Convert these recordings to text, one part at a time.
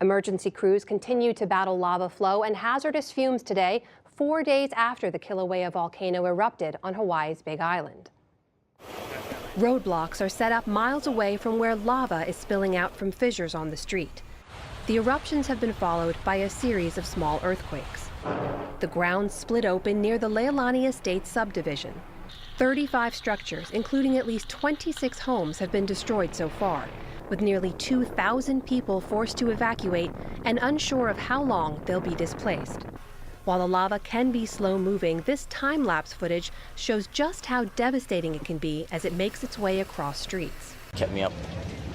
Emergency crews continue to battle lava flow and hazardous fumes today, 4 days after the Kilauea volcano erupted on Hawaii's Big Island. Roadblocks are set up miles away from where lava is spilling out from fissures on the street. The eruptions have been followed by a series of small earthquakes. The ground split open near the Leilani Estates subdivision. 35 structures, including at least 26 homes, have been destroyed so far, with nearly 2,000 people forced to evacuate and unsure of how long they'll be displaced. While the lava can be slow-moving, this time-lapse footage shows just how devastating it can be as it makes its way across streets. Kept me up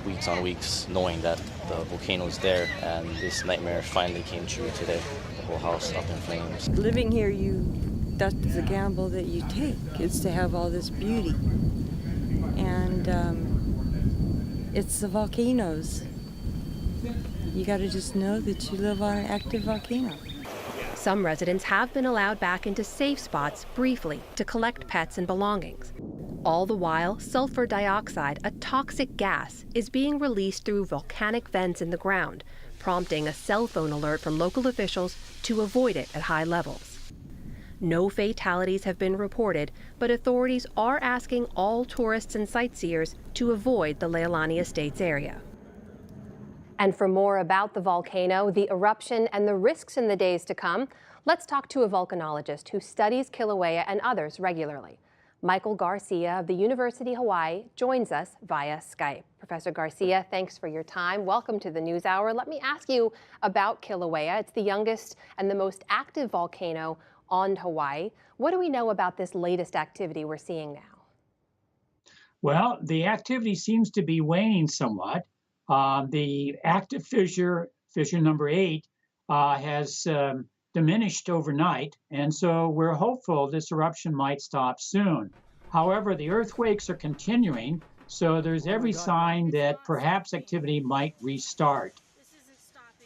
weeks on weeks knowing that the volcano is there, and this nightmare finally came true today. The whole house up in flames. Living here, that's the gamble that you take, is to have all this beauty. And it's the volcanoes. You got to just know that you live on an active volcano. Some residents have been allowed back into safe spots briefly to collect pets and belongings. All the while, sulfur dioxide, a toxic gas, is being released through volcanic vents in the ground, prompting a cell phone alert from local officials to avoid it at high levels. No fatalities have been reported, but authorities are asking all tourists and sightseers to avoid the Leilani Estates area. And for more about the volcano, the eruption, and the risks in the days to come, let's talk to a volcanologist who studies Kilauea and others regularly. Michael Garcia of the University of Hawaii joins us via Skype. Professor Garcia, thanks for your time. Welcome to the NewsHour. Let me ask you about Kilauea. It's the youngest and the most active volcano on Hawaii. What do we know about this latest activity we're seeing now? Well, the activity seems to be waning somewhat. The active fissure number 8, has diminished overnight, and so we're hopeful this eruption might stop soon. However, the earthquakes are continuing, so there's every sign that perhaps activity might restart.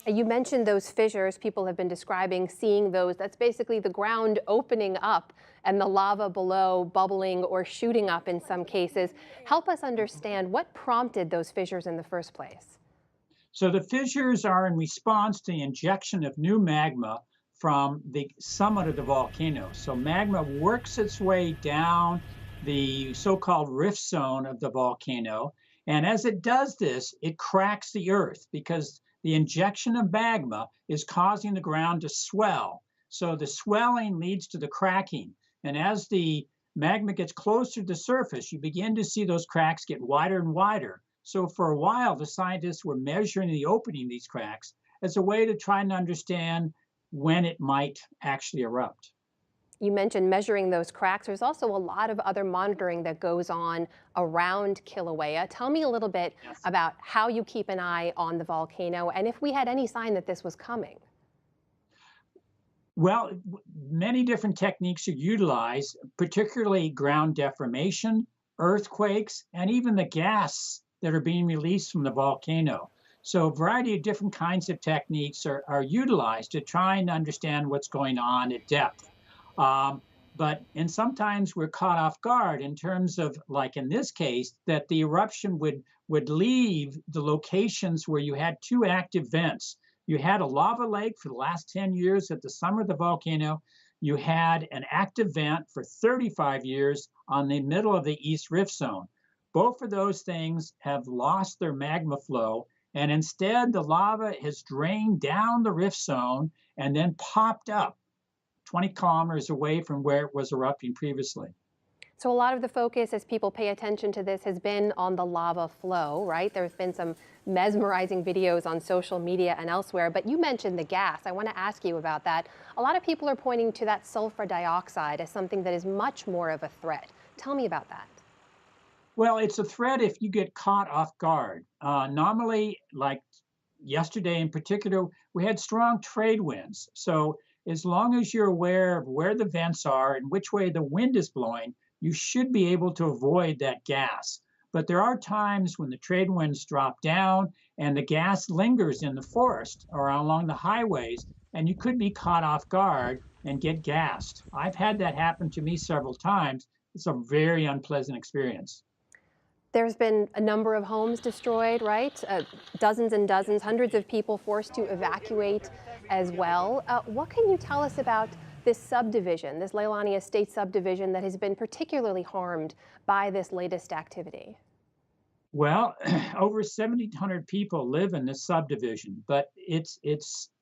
You mentioned those fissures people have been describing, seeing those. That's basically the ground opening up and the lava below bubbling or shooting up in some cases. Help us understand what prompted those fissures in the first place. So the fissures are in response to the injection of new magma from the summit of the volcano. So magma works its way down the so-called rift zone of the volcano. And as it does this, it cracks the earth because the injection of magma is causing the ground to swell. So the swelling leads to the cracking. And as the magma gets closer to the surface, you begin to see those cracks get wider and wider. So for a while, the scientists were measuring the opening of these cracks as a way to try and understand when it might actually erupt. You mentioned measuring those cracks. There's also a lot of other monitoring that goes on around Kilauea. Tell me a little bit about how you keep an eye on the volcano and if we had any sign that this was coming. Well, many different techniques are utilized, particularly ground deformation, earthquakes, and even the gas that are being released from the volcano. So a variety of different kinds of techniques are utilized to try and understand what's going on at depth. And sometimes we're caught off guard in terms of, like in this case, that the eruption would leave the locations where you had 2 active vents. You had a lava lake for the last 10 years at the summit of the volcano. You had an active vent for 35 years on the middle of the East Rift Zone. Both of those things have lost their magma flow, and instead the lava has drained down the rift zone and then popped up 20 kilometers away from where it was erupting previously. So a lot of the focus as people pay attention to this has been on the lava flow, right? There's been some mesmerizing videos on social media and elsewhere, but you mentioned the gas. I want to ask you about that. A lot of people are pointing to that sulfur dioxide as something that is much more of a threat. Tell me about that. Well, it's a threat if you get caught off guard. Normally, like yesterday in particular, we had strong trade winds. So as long as you're aware of where the vents are and which way the wind is blowing, you should be able to avoid that gas. But there are times when the trade winds drop down and the gas lingers in the forest or along the highways, and you could be caught off guard and get gassed. I've had that happen to me several times. It's a very unpleasant experience. There's been a number of homes destroyed, right? Dozens and dozens, hundreds of people forced to evacuate as well. What can you tell us about this subdivision, this Leilani Estate subdivision that has been particularly harmed by this latest activity? Well, over 1,700 people live in this subdivision, but it's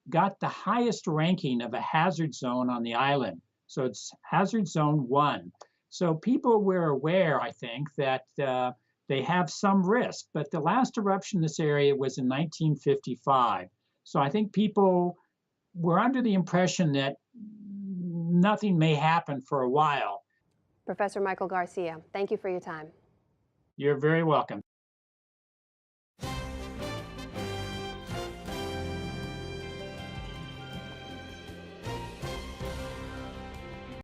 got the highest ranking of a hazard zone on the island. So it's hazard zone 1. So people were aware, I think, that they have some risk. But the last eruption in this area was in 1955. So I think people were under the impression that nothing may happen for a while. Professor Michael Garcia, thank you for your time. You're very welcome.